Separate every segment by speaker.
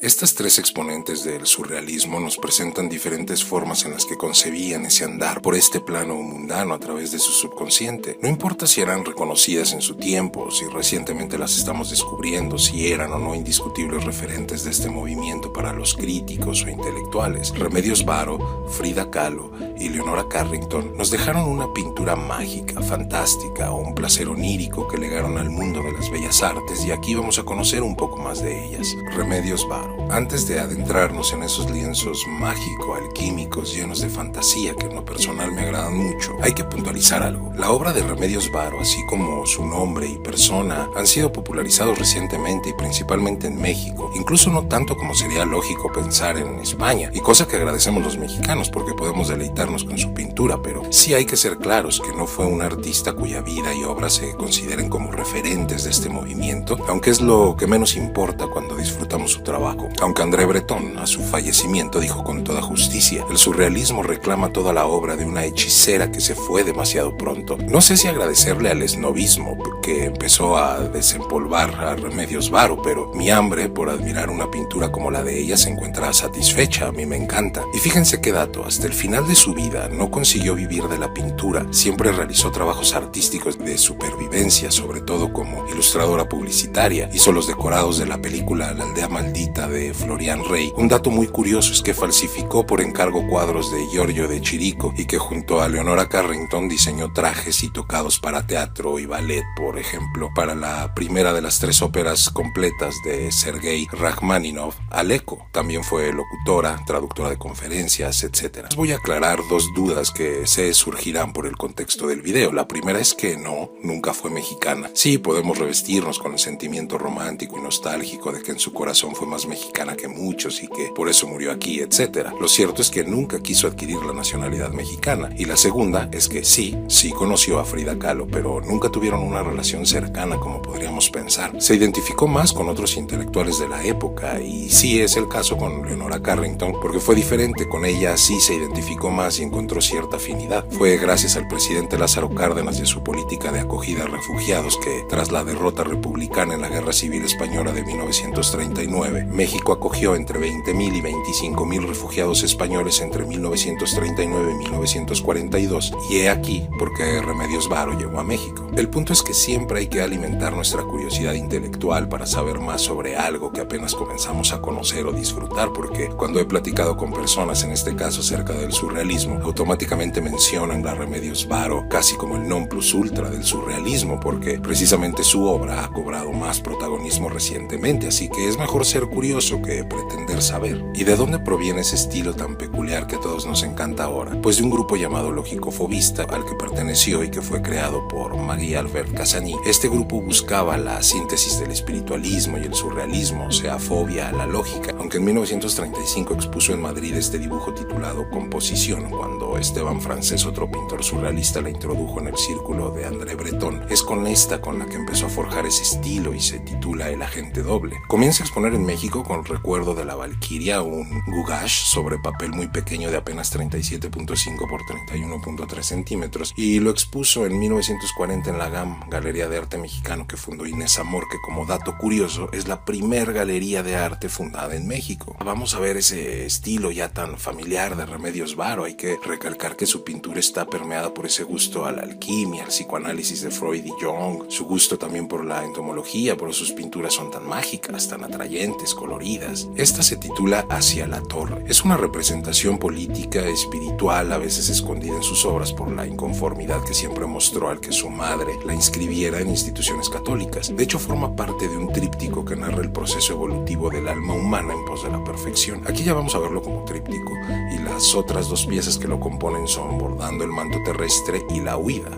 Speaker 1: Estas tres exponentes del surrealismo nos presentan diferentes formas en las que concebían ese andar por este plano mundano a través de su subconsciente. No importa si eran reconocidas en su tiempo, si recientemente las estamos descubriendo, si eran o no indiscutibles referentes de este movimiento para los críticos o intelectuales. Remedios Varo, Frida Kahlo y Leonora Carrington nos dejaron una pintura mágica, fantástica o un placer onírico que legaron al mundo de las bellas artes, y aquí vamos a conocer un poco más de ellas. Remedios Varo. Antes de adentrarnos en esos lienzos mágico-alquímicos llenos de fantasía que en lo personal me agradan mucho, hay que puntualizar algo. La obra de Remedios Varo, así como su nombre y persona, han sido popularizados recientemente y principalmente en México, incluso no tanto como sería lógico pensar en España, y cosa que agradecemos los mexicanos porque podemos deleitarnos con su pintura, pero sí hay que ser claros que no fue un artista cuya vida y obra se consideren como referentes de este movimiento, aunque es lo que menos importa cuando disfrutamos su trabajo. Aunque André Breton, a su fallecimiento, dijo con toda justicia: el surrealismo reclama toda la obra de una hechicera que se fue demasiado pronto. No sé si agradecerle al esnovismo que empezó a desempolvar a Remedios Varo, pero mi hambre por admirar una pintura como la de ella se encuentra satisfecha. A mí me encanta. Y fíjense qué dato: hasta el final de su vida no consiguió vivir de la pintura. Siempre realizó trabajos artísticos de supervivencia, sobre todo como ilustradora publicitaria. Hizo los decorados de la película La aldea maldita de Florian Rey. Un dato muy curioso es que falsificó por encargo cuadros de Giorgio de Chirico y que junto a Leonora Carrington diseñó trajes y tocados para teatro y ballet, por ejemplo, para la primera de las 3 óperas completas de Sergei Rachmaninoff, Aleco. También fue locutora, traductora de conferencias, etc. Les voy a aclarar 2 dudas que se surgirán por el contexto del video. La primera es que no, nunca fue mexicana. Sí, podemos revestirnos con el sentimiento romántico y nostálgico de que en su corazón fue más mexicana que muchos y que por eso murió aquí, etc. Lo cierto es que nunca quiso adquirir la nacionalidad mexicana. Y la segunda es que sí conoció a Frida Kahlo, pero nunca tuvieron una relación cercana como podríamos pensar. Se identificó más con otros intelectuales de la época, y sí es el caso con Leonora Carrington, porque fue diferente. Con ella sí se identificó más y encontró cierta afinidad. Fue gracias al presidente Lázaro Cárdenas y a su política de acogida a refugiados que, tras la derrota republicana en la Guerra Civil Española de 1939, México acogió entre 20.000 y 25.000 refugiados españoles entre 1939 y 1942, y he aquí por qué Remedios Varo llegó a México. El punto es que siempre hay que alimentar nuestra curiosidad intelectual para saber más sobre algo que apenas comenzamos a conocer o disfrutar, porque cuando he platicado con personas, en este caso acerca del surrealismo, automáticamente mencionan a Remedios Varo casi como el non plus ultra del surrealismo, porque precisamente su obra ha cobrado más protagonismo recientemente, así que es mejor ser curioso que pretender saber. ¿Y de dónde proviene ese estilo tan peculiar que a todos nos encanta ahora? Pues de un grupo llamado Logicofobista, al que perteneció y que fue creado por Marie-Albert Cassany. Este grupo buscaba la síntesis del espiritualismo y el surrealismo, o sea, fobia a la lógica, aunque en 1935 expuso en Madrid este dibujo titulado Composición, cuando Esteban Francés, otro pintor surrealista, la introdujo en el círculo de André Breton. Es con esta con la que empezó a forjar ese estilo y se titula El agente doble. Comienza a exponer en México con Recuerdo de la Valquiria, un gouache sobre papel muy pequeño de apenas 37.5 por 31.3 centímetros, y lo expuso en 1940 en la GAM, Galería de Arte Mexicano, que fundó Inés Amor, que como dato curioso es la primer galería de arte fundada en México. Vamos a ver ese estilo ya tan familiar de Remedios Varo. Hay que recalcar que su pintura está permeada por ese gusto a la alquimia, al psicoanálisis de Freud y Jung, su gusto también por la entomología, por eso sus pinturas son tan mágicas, tan atrayentes, coloridas. Esta se titula Hacia la Torre. Es una representación política, espiritual, a veces escondida en sus obras por la inconformidad que siempre mostró al que su madre la inscribiera en instituciones católicas. De hecho, forma parte de un tríptico que narra el proceso evolutivo del alma humana en pos de la perfección. Aquí ya vamos a verlo como tríptico, y las otras 2 piezas que lo componen son Bordando el manto terrestre y La huida.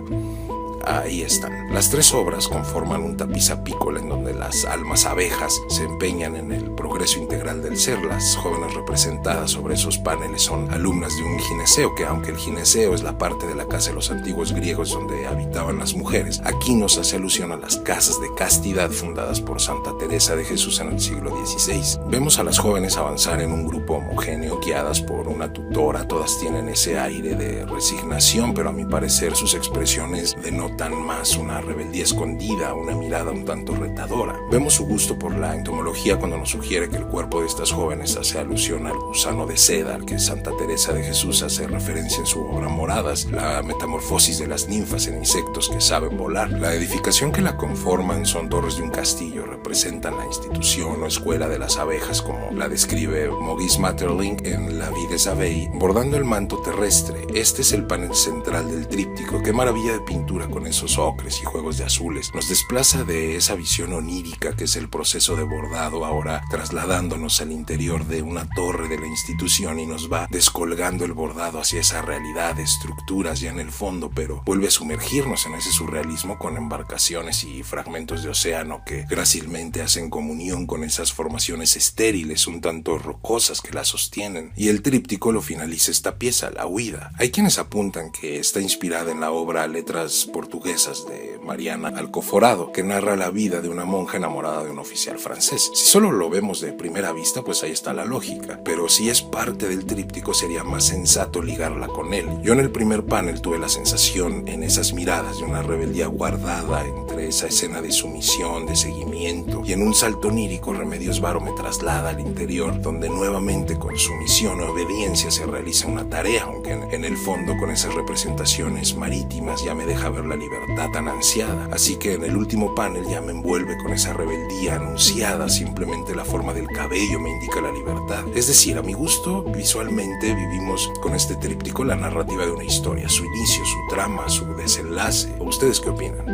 Speaker 1: Ahí están. Las 3 obras conforman un tapiz apícola en donde las almas abejas se empeñan en el progreso integral del ser. Las jóvenes representadas sobre esos paneles son alumnas de un gineceo, que aunque el gineceo es la parte de la casa de los antiguos griegos donde habitaban las mujeres, aquí nos hace alusión a las casas de castidad fundadas por Santa Teresa de Jesús en el siglo XVI. Vemos a las jóvenes avanzar en un grupo homogéneo, guiadas por una tutora. Todas tienen ese aire de resignación, pero a mi parecer sus expresiones denotan notan más una rebeldía escondida, una mirada un tanto retadora. Vemos su gusto por la entomología cuando nos sugiere que el cuerpo de estas jóvenes hace alusión al gusano de seda al que Santa Teresa de Jesús hace referencia en su obra Moradas, la metamorfosis de las ninfas en insectos que saben volar. La edificación que la conforman son torres de un castillo, representan la institución o escuela de las abejas como la describe Maurice Maeterlinck en La Vie des Abeilles, bordando el manto terrestre. Este es el panel central del tríptico. Qué maravilla de pintura con esos ocres y juegos de azules. Nos desplaza de esa visión onírica que es el proceso de bordado, ahora trasladándonos al interior de una torre de la institución y nos va descolgando el bordado hacia esa realidad de estructuras ya en el fondo, pero vuelve a sumergirnos en ese surrealismo con embarcaciones y fragmentos de océano que grácilmente hacen comunión con esas formaciones estériles un tanto rocosas que la sostienen. Y el tríptico lo finaliza esta pieza, La Huida. Hay quienes apuntan que está inspirada en la obra Letras Portuguesas de Mariana Alcoforado, que narra la vida de una monja enamorada de un oficial francés. Si solo lo vemos de primera vista, pues ahí está la lógica, pero si es parte del tríptico sería más sensato ligarla con él. Yo en el primer panel tuve la sensación en esas miradas de una rebeldía guardada entre esa escena de sumisión, de seguimiento, y en un salto onírico Remedios Varo me traslada al interior, donde nuevamente con sumisión o obediencia se realiza una tarea, aunque en el fondo con esas representaciones marítimas ya me deja ver la libertad tan ansiada. Así que en el último panel ya me envuelve con esa rebeldía anunciada, simplemente la forma del cabello me indica la libertad. Es decir, a mi gusto, visualmente vivimos con este tríptico la narrativa de una historia, su inicio, su trama, su desenlace. ¿Ustedes qué opinan?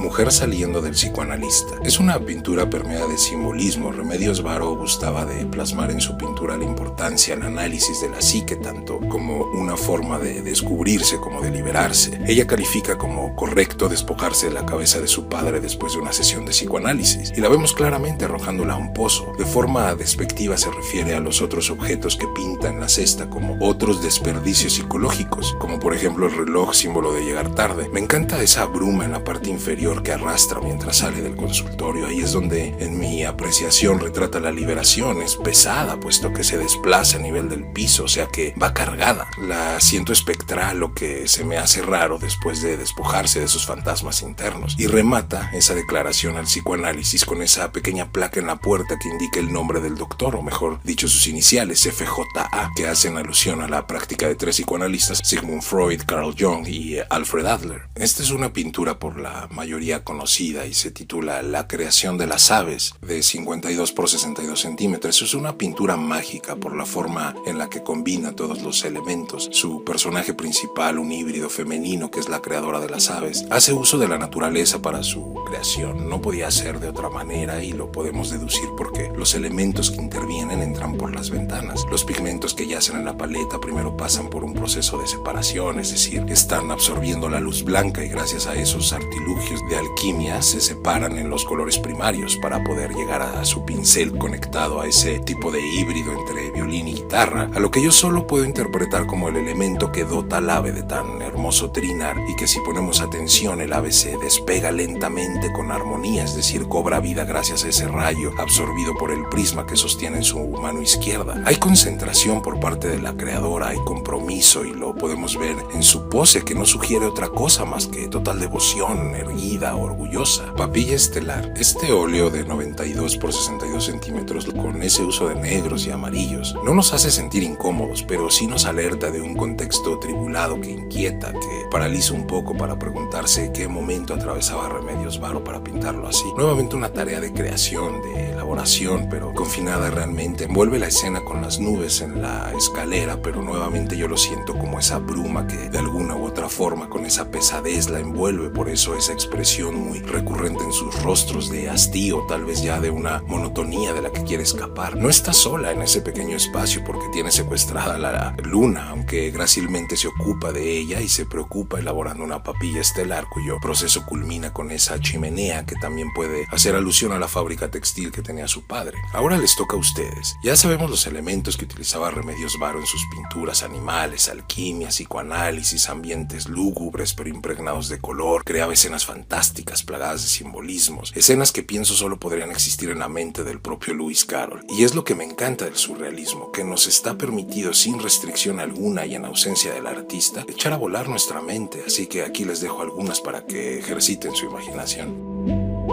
Speaker 1: Mujer saliendo del psicoanalista. Es una pintura permeada de simbolismo. Remedios Varo gustaba de plasmar en su pintura la importancia, el análisis de la psique, tanto como una forma de descubrirse como de liberarse. Ella califica como correcto despojarse de la cabeza de su padre después de una sesión de psicoanálisis, y la vemos claramente arrojándola a un pozo. De forma despectiva se refiere a los otros objetos que pinta en la cesta como otros desperdicios psicológicos, como por ejemplo el reloj, símbolo de llegar tarde. Me encanta esa bruma en la parte inferior que arrastra mientras sale del consultorio. Ahí es donde en mi apreciación retrata la liberación. Es pesada puesto que se desplaza a nivel del piso, o sea que va cargada. La siento espectral, lo que se me hace raro después de despojarse de sus fantasmas internos, y remata esa declaración al psicoanálisis con esa pequeña placa en la puerta que indica el nombre del doctor, o mejor dicho sus iniciales, FJA, que hacen alusión a la práctica de 3 psicoanalistas: Sigmund Freud, Carl Jung y Alfred Adler. Esta es una pintura por la mayoría conocida y se titula La creación de las aves, de 52 por 62 centímetros. Es una pintura mágica por la forma en la que combina todos los elementos. Su personaje principal, un híbrido femenino que es la creadora de las aves, hace uso de la naturaleza para su creación. No podía ser de otra manera y lo podemos deducir porque los elementos que intervienen entran por las ventanas. Los pigmentos que yacen en la paleta primero pasan por un proceso de separación, es decir, están absorbiendo la luz blanca y gracias a esos artilugios de alquimia se separan en los colores primarios para poder llegar a su pincel conectado a ese tipo de híbrido entre violín y guitarra, a lo que yo solo puedo interpretar como el elemento que dota al ave de tan hermoso trinar, y que si ponemos atención el ave se despega lentamente con armonía, es decir, cobra vida gracias a ese rayo absorbido por el prisma que sostiene en su mano izquierda. Hay concentración por parte de la creadora, hay compromiso y lo podemos ver en su pose, que no sugiere otra cosa más que total devoción, erguida, orgullosa. Papilla estelar. Este óleo de 92 por 62 centímetros con ese uso de negros y amarillos no nos hace sentir incómodos, pero sí nos alerta de un contexto tribulado que inquieta, que paraliza un poco para preguntarse qué momento atravesaba Remedios Varo para pintarlo así. Nuevamente una tarea de creación, de elaboración, pero confinada realmente. Envuelve la escena con las nubes en la escalera, pero nuevamente yo lo siento como esa bruma que de alguna u otra forma con esa pesadez la envuelve. Por eso esa expresión muy recurrente en sus rostros de hastío, tal vez ya de una monotonía de la que quiere escapar. No está sola en ese pequeño espacio porque tiene secuestrada la luna, aunque grácilmente se ocupa de ella y se preocupa elaborando una papilla estelar cuyo proceso culmina con esa chimenea que también puede hacer alusión a la fábrica textil que tenía su padre. Ahora les toca a ustedes. Ya sabemos los elementos que utilizaba Remedios Varo en sus pinturas: animales, alquimia, psicoanálisis, ambientes lúgubres pero impregnados de color. Creaba escenas fantásticas plásticas plagadas de simbolismos, escenas que pienso solo podrían existir en la mente del propio Lewis Carroll. Y es lo que me encanta del surrealismo, que nos está permitido sin restricción alguna y en ausencia del artista, echar a volar nuestra mente, así que aquí les dejo algunas para que ejerciten su imaginación.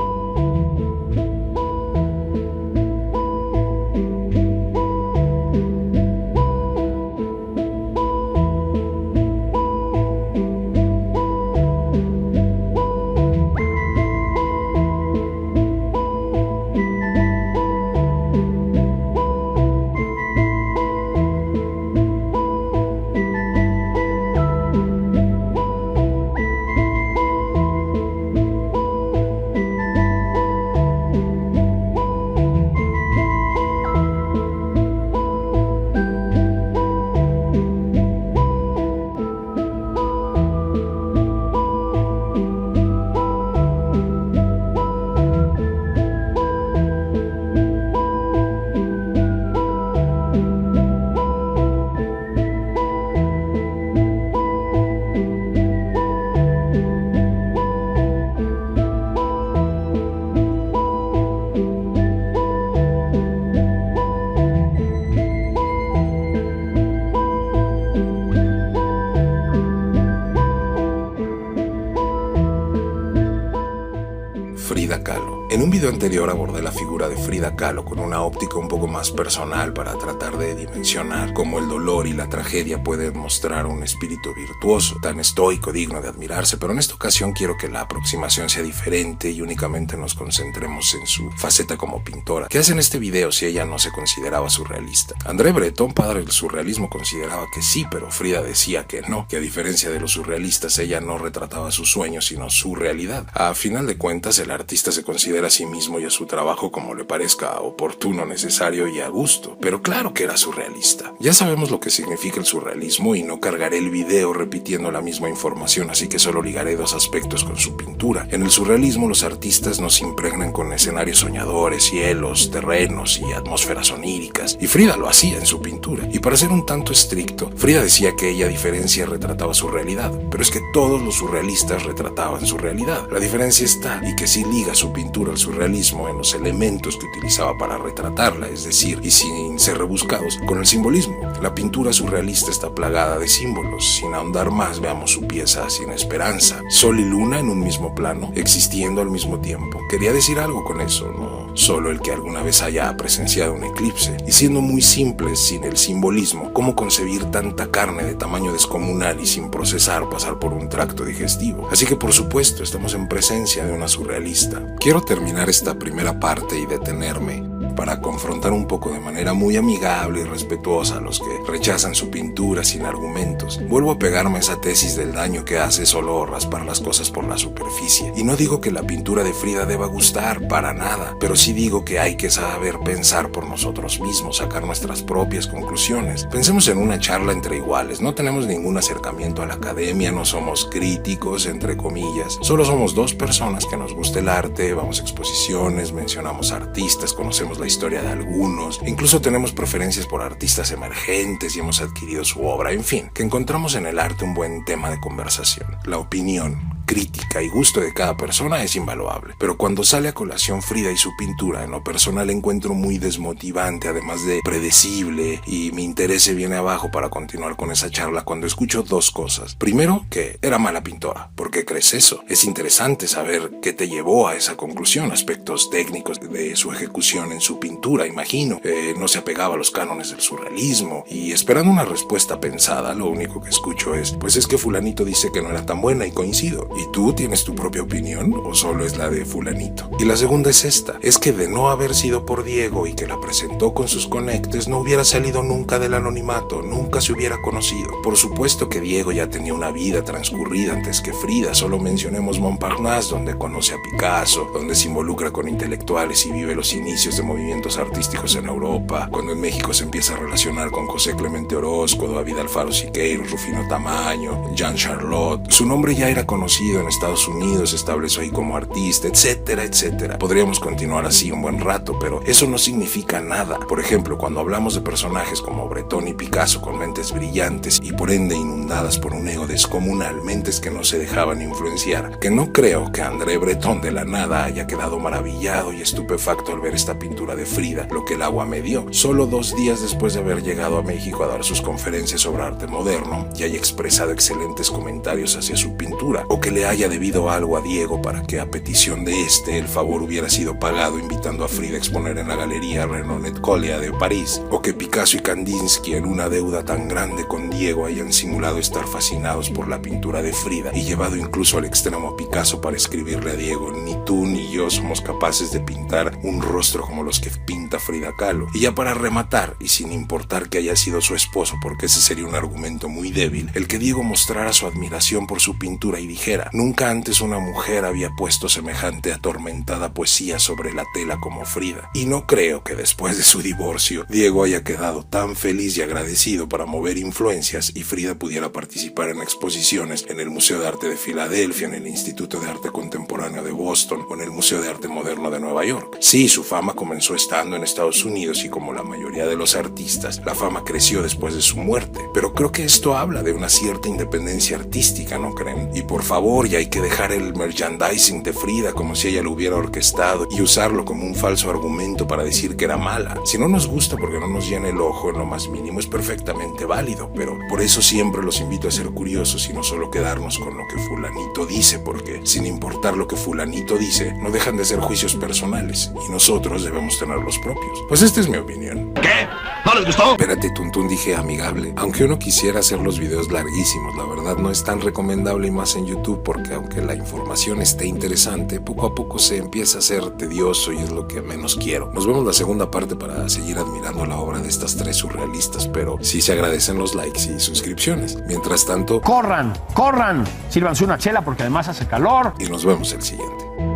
Speaker 1: Frida Kahlo. En un video anterior abordé la figura de Frida Kahlo con una óptica un poco más personal para tratar de dimensionar cómo el dolor y la tragedia pueden mostrar un espíritu virtuoso, tan estoico, digno de admirarse, pero en esta ocasión quiero que la aproximación sea diferente y únicamente nos concentremos en su faceta como pintora. ¿Qué hace en este video si ella no se consideraba surrealista? André Breton, padre del surrealismo, consideraba que sí, pero Frida decía que no, que a diferencia de los surrealistas ella no retrataba sus sueños sino su realidad. A final de cuentas, el artista se considera a sí mismo y a su trabajo como le parezca oportuno, necesario y a gusto, pero claro que era surrealista. Ya sabemos lo que significa el surrealismo y no cargaré el video repitiendo la misma información, así que solo ligaré dos aspectos con su pintura. En el surrealismo los artistas nos impregnan con escenarios soñadores, cielos, terrenos y atmósferas oníricas, y Frida lo hacía en su pintura. Y para ser un tanto estricto, Frida decía que ella a diferencia retrataba su realidad, pero es que todos los surrealistas retrataban su realidad. La diferencia está, y que sí liga su pintura al surrealismo, en los elementos que utilizaba para retratarla, es decir, y sin ser rebuscados, con el simbolismo. La pintura surrealista está plagada de símbolos. Sin ahondar más, veamos su pieza Sin Esperanza. Sol y luna en un mismo plano, existiendo al mismo tiempo. Quería decir algo con eso, no solo el que alguna vez haya presenciado un eclipse. Y siendo muy simples, sin el simbolismo, ¿cómo concebir tanta carne de tamaño descomunal y sin procesar pasar por un tracto digestivo? Así que por supuesto estamos en presencia de una surrealista. Quiero terminar esta primera parte y detenerme para confrontar un poco de manera muy amigable y respetuosa a los que rechazan su pintura sin argumentos. Vuelvo a pegarme a esa tesis del daño que hace solo raspar las cosas por la superficie. Y no digo que la pintura de Frida deba gustar, para nada, pero sí digo que hay que saber pensar por nosotros mismos, sacar nuestras propias conclusiones. Pensemos en una charla entre iguales, no tenemos ningún acercamiento a la academia, no somos críticos, entre comillas, solo somos dos personas que nos gusta el arte, vamos a exposiciones, mencionamos artistas, conocemos la historia de algunos, incluso tenemos preferencias por artistas emergentes y hemos adquirido su obra, en fin, que encontramos en el arte un buen tema de conversación. La opinión, crítica y gusto de cada persona es invaluable, pero cuando sale a colación Frida y su pintura, en lo personal encuentro muy desmotivante, además de predecible, y mi interés se viene abajo para continuar con esa charla cuando escucho dos cosas. Primero, que era mala pintora. ¿Por qué crees eso? Es interesante saber qué te llevó a esa conclusión, aspectos técnicos de su ejecución en su pintura, imagino. No se apegaba a los cánones del surrealismo, y esperando una respuesta pensada, lo único que escucho es, pues es que fulanito dice que no era tan buena y coincido. ¿Y tú tienes tu propia opinión o solo es la de fulanito? Y la segunda es esta, es que de no haber sido por Diego y que la presentó con sus conectes, no hubiera salido nunca del anonimato, nunca se hubiera conocido. Por supuesto que Diego ya tenía una vida transcurrida antes que Frida, solo mencionemos Montparnasse, donde conoce a Picasso, donde se involucra con intelectuales y vive los inicios de movimientos artísticos en Europa, cuando en México se empieza a relacionar con José Clemente Orozco, David Alfaro Siqueiros, Rufino Tamayo, Jean Charlotte. Su nombre ya era conocido reconocido en Estados Unidos, se estableció ahí como artista, etcétera, etcétera. Podríamos continuar así un buen rato, pero eso no significa nada. Por ejemplo, cuando hablamos de personajes como Breton y Picasso con mentes brillantes y por ende inundadas por un ego descomunal, mentes que no se dejaban influenciar, que no creo que André Breton de la nada haya quedado maravillado y estupefacto al ver esta pintura de Frida, lo que el agua me dio, solo 2 días después de haber llegado a México a dar sus conferencias sobre arte moderno y haya expresado excelentes comentarios hacia su pintura, o que le haya debido algo a Diego para que a petición de este el favor hubiera sido pagado invitando a Frida a exponer en la galería Renonet Colia de París, o que Picasso y Kandinsky en una deuda tan grande con Diego hayan simulado estar fascinados por la pintura de Frida y llevado incluso al extremo a Picasso para escribirle a Diego: ni tú ni yo somos capaces de pintar un rostro como los que pinta Frida Kahlo. Y ya para rematar, y sin importar que haya sido su esposo, porque ese sería un argumento muy débil, el que Diego mostrara su admiración por su pintura y dijera: nunca antes una mujer había puesto semejante atormentada poesía sobre la tela como Frida. Y no creo que después de su divorcio Diego haya quedado tan feliz y agradecido para mover influencias y Frida pudiera participar en exposiciones en el Museo de Arte de Filadelfia, en el Instituto de Arte Contemporáneo de Boston o en el Museo de Arte Moderno de Nueva York. Sí, su fama comenzó estando en Estados Unidos y como la mayoría de los artistas, la fama creció después de su muerte. Pero creo que esto habla de una cierta independencia artística, ¿no creen? Y por favor, ya hay que dejar el merchandising de Frida como si ella lo hubiera orquestado y usarlo como un falso argumento para decir que era mala. Si no nos gusta porque no nos llena el ojo en lo más mínimo, es perfectamente válido, pero por eso siempre los invito a ser curiosos y no solo quedarnos con lo que fulanito dice, porque sin importar lo que fulanito dice, no dejan de ser juicios personales y nosotros debemos tener los propios. Pues esta es mi opinión.
Speaker 2: ¿Qué? ¿No les gustó?
Speaker 1: Espérate, Tuntún, dije amigable. Aunque uno quisiera hacer los videos larguísimos, la verdad no es tan recomendable y más en YouTube, porque aunque la información esté interesante, poco a poco se empieza a hacer tedioso y es lo que menos quiero. Nos vemos la segunda parte para seguir admirando la obra de estas 3 surrealistas, pero sí se agradecen los likes y suscripciones. Mientras tanto,
Speaker 3: ¡corran! ¡Corran! Sírvanse una chela porque además hace calor.
Speaker 1: y nos vemos el siguiente.